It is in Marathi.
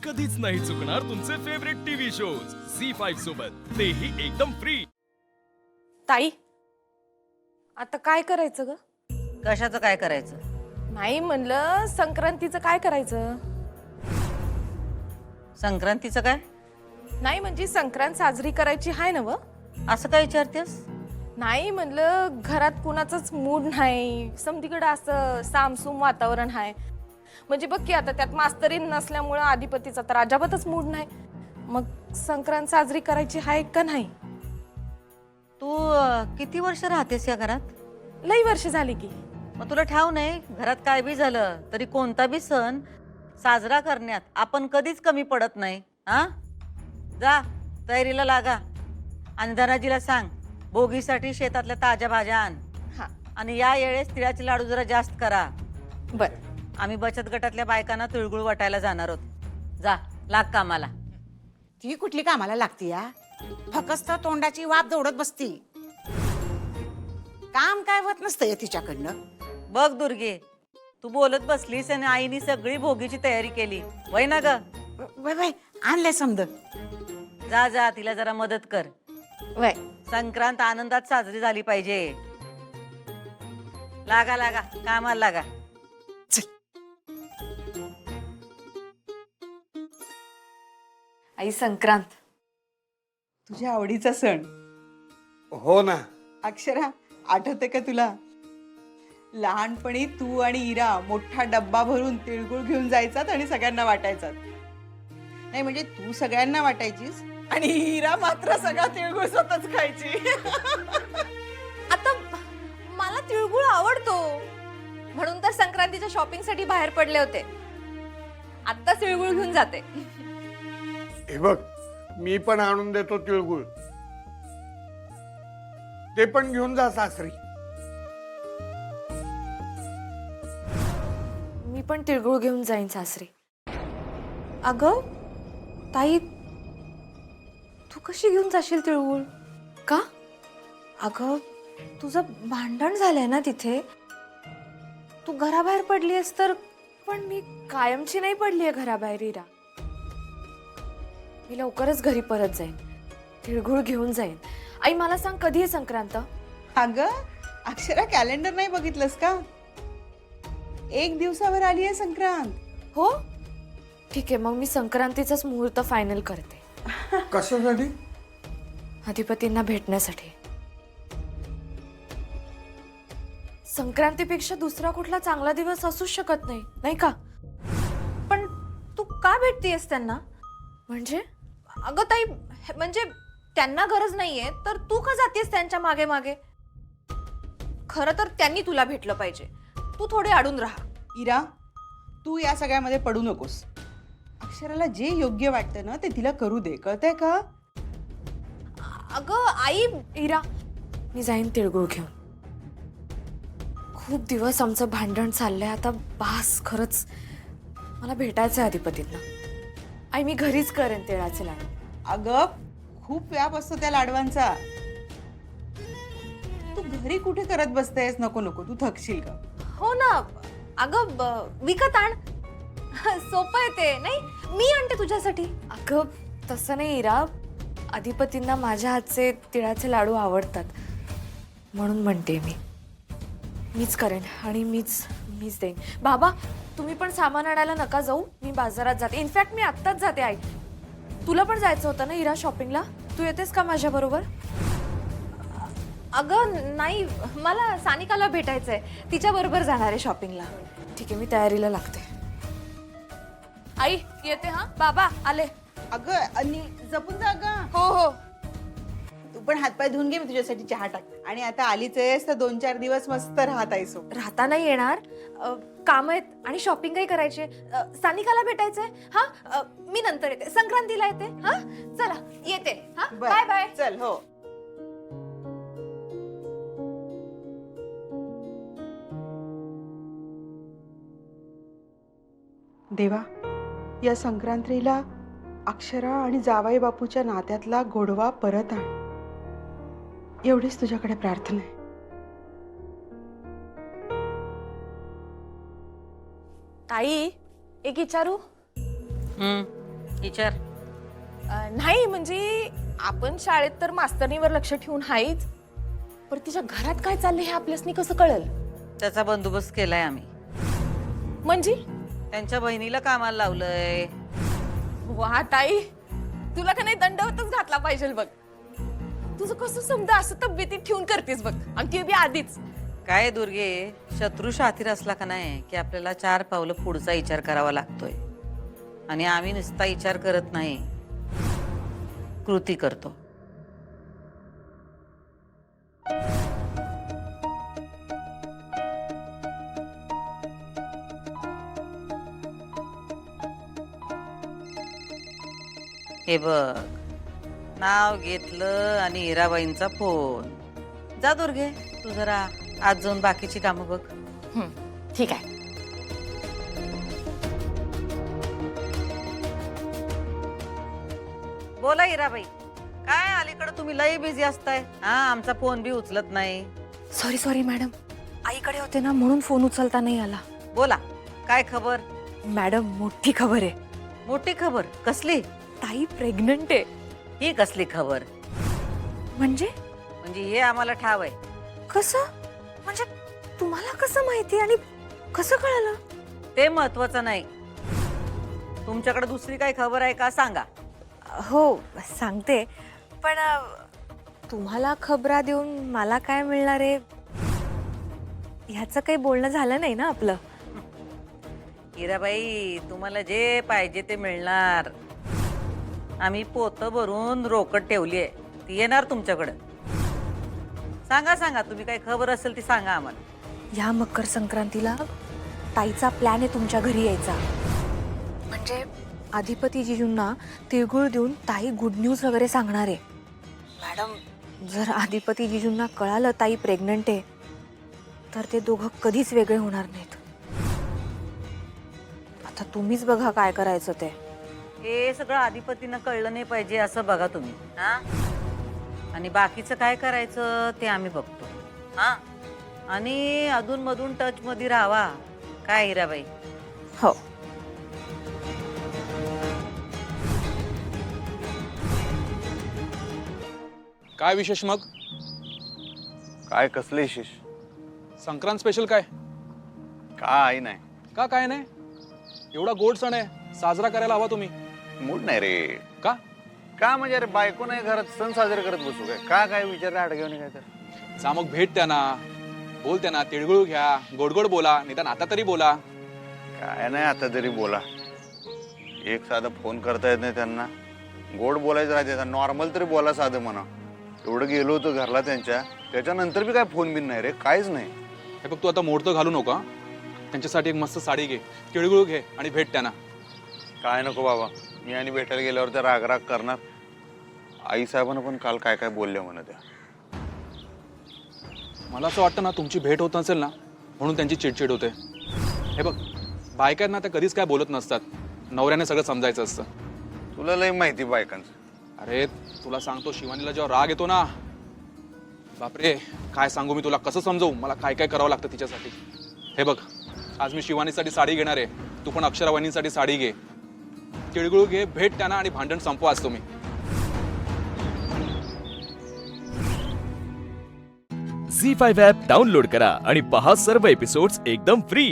कधीच नाही चुकणार तुमचे फेवरेट टीव्ही शोज झी5 सोबत, तेही एकदम फ्री। ताई, आता काय करायचं ग? कशाचं काय करायचं? नाही म्हणलं संक्रांतीचं काय करायचं? संक्रांतीचं काय? नाही म्हणजे संक्रांत साजरी करायची हाय ना व? असं काय विचारतेस? नाही म्हणलं घरात कुणाचंच मूड नाही, समधीकडे असं सामसूम वातावरण आहे। म्हणजे बघ की आता त्यात मास्तरीन नसल्यामुळं अधिपतीचा तर अजिबातच मूड नाही। मग संक्रांत साजरी करायची हाय का नाही? तू किती वर्ष राहतेस या घरात? लई वर्ष झाली की। मग तुला ठाव नाही घरात काय बी झालं तरी कोणता बी सण साजरा करण्यात आपण कधीच कमी पडत नाही। हा, जा तयारीला लागा आणि धनाजीला सांग भोगीसाठी शेतातल्या ताज्या भाज्या आण। हा आणि या वेळेस तिळाचे लाडू जरा जास्त करा। बर। आम्ही बचत गटातल्या बायकांना तिळगुळ वाटायला जाणार आहोत। जा लाग कामाला। ती कुठली कामाला लागती या? फकस्त तोंडाची वाप दौडत बसती। काम काय होत नसतंय तिच्याकडनं। बघ दुर्गे, तू बोलत बसलीस आणि आईनी सगळी भोगीची तयारी केली वय ना ग? वय वय आणलंय समद। जा जा तिला जरा मदत कर। वय संक्रांत आनंदात साजरी झाली पाहिजे। लागा लागा कामाला लागा। आई, संक्रांत तुझ्या आवडीचा सण। हो ना। अक्षरा, आठवते का तुला लहानपणी तू आणि इरा मोठा डब्बा भरून तिळगुळ घेऊन जायचात आणि सगळ्यांना वाटायचात? नाही म्हणजे तू सगळ्यांना वाटायचीस आणि इरा मात्र सगळा तिळगुळ स्वतःच खायची। आता मला तिळगुळ आवडतो म्हणून तर संक्रांतीच्या शॉपिंग साठी बाहेर पडले होते। आता तिळगुळ घेऊन जाते। हे बघ, मी पण आणून देतो तिळगुळ, ते पण घेऊन जा सासरी। मी पण तिळगुळ घेऊन जाईन सासरी। अगं ताई, तू कशी घेऊन जाशील तिळगुळ? का? अगं तुझं भांडण झालंय ना तिथे, तू घराबाहेर पडलीस तर। पण मी कायमची नाही पडलीये घराबाहेर इरा। मी लवकरच घरी परत जाईन, तिळगुळ घेऊन जाईन। आई मला सांग कधी आहे संक्रांत? अगं अक्षरा, कॅलेंडर नाही बघितलंस का? 1 दिवसावर आली आहे संक्रांत। हो ठीक आहे, मग मी संक्रांतीचाच मुहूर्त फायनल करते। कशासाठी? अधिपतींना भेटण्यासाठी। संक्रांतीपेक्षा दुसरा कुठला चांगला दिवस असू शकत नाही, नाही का? पण तू का भेटतेयस त्यांना? म्हणजे अगं ताई, म्हणजे त्यांना गरज नाहीये तर तू का जातेस त्यांच्या मागे मागे? खरं तर त्यांनी तुला भेटलं पाहिजे, तू थोडे अडून राहा। इरा, तू या सगळ्यामध्ये पडू नकोस। अक्षराला जे योग्य वाटतं ना ते तिला करू दे, कळतंय का? अगं आई, इरा मी जाईन तिळगुळ घेऊन। खूप दिवस आमचं भांडण चाललंय, आता बास खरंच। मला भेटायचंय अधिपतींना। आई मी घरीच करेन तिळाचे लाडू। अगं खूप व्याप असतो त्या लाडवांचा, तू घरी कुठे करत बसतेस? नको नको, तू थकशील का? हो ना, अगं विकत आण, सोपं आहे ते। नाही मी आणते तुझ्यासाठी। अगं तसं नाही इरा, अधिपतींना माझ्या हातचे तिळाचे लाडू आवडतात म्हणून म्हणते मीच करेन आणि मीच देईन। बाबा तुम्ही पण सामान आणायला नका जाऊ, मी बाजारात जाते। इनफॅक्ट मी आत्ताच जाते। आई तुला पण जायचं होतं ना इरा शॉपिंगला, तू येतेस का माझ्या बरोबर? अगं नाही, मला सानिकाला भेटायचंय, तिच्या बरोबर जाणार आहे शॉपिंगला। ठीक आहे, मी तयारीला लागते। आई येते हा। बाबा आले। अगं आणि जपून जा गं। हो हो। तू पण हातपाय धुवून घे, मी तुझ्यासाठी चहा टाक। आणि आता आलीच आहेस तर 2-4 दिवस मस्त राहत आहेस। राहता नाही येणार, काम आहेत आणि शॉपिंग काही करायचे। सानिकाला भेटायचंय। हा मी नंतर येते, संक्रांतीला येते। हा चला येते। हा बाय बाय। चल हो। देवा, या संक्रांतीला अक्षरा आणि जावई बापूच्या नात्यातला गोडवा परत आण, एवढीच तुझ्याकडे प्रार्थना आहे। ताई एक विचारू? विचार. नाही म्हणजे आपण शाळेत तर मास्तरणीवर लक्ष ठेवून हायच, पण तिच्या घरात काय चाललंय हे आपल्यासनी कसं कळल? त्याचा बंदोबस्त केलाय आम्ही. म्हणजे त्यांच्या बहिणीला कामाला लावलंय. वा ताई, तुला का नाही दंडवतच घातला पाहिजे बघ. तुझं कसं समजा असं तब्येतीत ठेवून करतेस बघ, आणि ते बी आधीच. काय दुर्गे, शत्रू शातीर असला का नाही की आपल्याला 4 पावलं पुढचा विचार करावा लागतोय. आणि आम्ही नुसता विचार करत नाही, कृती करतो. हे बघ, नाव घेतलं आणि हिराबाईंचा फोन. जा दुर्गे, तू जरा आज जाऊन बाकीची कामं बघ. ठीक आहे. बोला हिराबाई, काय अलीकडे तुम्ही लई बिझी असताय? हा, आमचा फोन बी उचलत नाही. सॉरी सॉरी मॅडम, आईकडे होते ना म्हणून फोन उचलता नाही आला. बोला, काय खबर? मॅडम मोठी खबर आहे. मोठी खबर कसली? ताई प्रेग्नंट आहे. ही कसली खबर? म्हणजे म्हणजे हे आम्हाला ठाव आहे. कसं? म्हणजे तुम्हाला कसं माहिती आणि कसं कळालं? ते महत्वाचं नाही. तुमच्याकडे दुसरी काही खबर आहे का सांगा. हो सांगते, पण तुम्हाला खबरा देऊन मला काय मिळणार आहे ह्याचं काही बोलणं झालं नाही ना आपलं. हिराबाई, तुम्हाला जे पाहिजे ते मिळणार. आम्ही पोतं भरून रोकड ठेवली आहे, ती येणार तुमच्याकडं. सांगा सांगा, तुम्ही काही खबर असेल ती सांगा आम्हाला. या मकर संक्रांतीला ताईचा प्लॅन आहे तुमच्या घरी यायचा. म्हणजे अधिपती जिजूंना तिळगुळ देऊन ताई गुड न्यूज वगैरे सांगणार आहे. मॅडम, जर अधिपती जिजूंना कळालं ताई प्रेग्नंट आहे तर ते दोघं कधीच वेगळे होणार नाहीत. आता तुम्हीच बघा काय करायचं ते. हे सगळं अधिपतीनं कळलं नाही पाहिजे असं बघा तुम्ही. हा, आणि बाकीचं काय करायचं ते आम्ही बघतो. हा, आणि अधूनमधून टच मध्ये राहावा. काय हिराबाई? हो. काय विशेष मग? काय कसले विशेष? संक्रांत स्पेशल काय? काय नाही. का काय नाही? एवढा गोड सण आहे, साजरा करायला हवा तुम्ही. मूड नाही रे. का? का म्हणजे अरे बायको नाही घरात, सण साजरे करत बसू काय? काय विचार आडगेवणे काय तर? जा मग भेट त्यांना, बोल त्यांना, तिळगुळ घ्या, गोड गोड बोला, निदान आता तरी बोला. काय नाही आता तरी बोला. एक साधा फोन करता येत नाही त्यांना. गोड बोलायचं राहते, नॉर्मल तरी बोला साधं म्हणा. एवढं गेलो होतो घरला त्यांच्या, त्याच्यानंतर बी काय फोन बिन नाही रे, काहीच नाही. हे बघ, तू आता मोडतं घालू नका. त्यांच्यासाठी एक मस्त साडी घे, तिळगुळ घे आणि भेट त्यांना. काय नको बाबा, मी आणि भेटायला गेल्यावर त्या राग करणार. आई साहेबांना पण काल काय काय बोलल्या म्हणा त्या. मला असं वाटतं ना, तुमची भेट होत नसेल ना म्हणून त्यांची चिडचिड होते. हे बघ, बायकांना त्या कधीच काय बोलत नसतात. नवऱ्याने सगळं समजायचं असतं. तुला लय माहिती बायकांचं. अरे तुला सांगतो, शिवानीला जेव्हा राग येतो ना, बापरे काय सांगू मी तुला, कसं समजवू, मला काय काय करावं लागतं तिच्यासाठी. हे बघ, आज मी शिवानीसाठी साडी घेणार आहे, तू पण अक्षरा वहिनींसाठी साडी घे, तिळगुळ घे, भेट त्यांना आणि भांडण संपवा आज तुम्ही. झी5 ॲप डाउनलोड करा आणि पहा सर्व एपिसोड्स एकदम फ्री.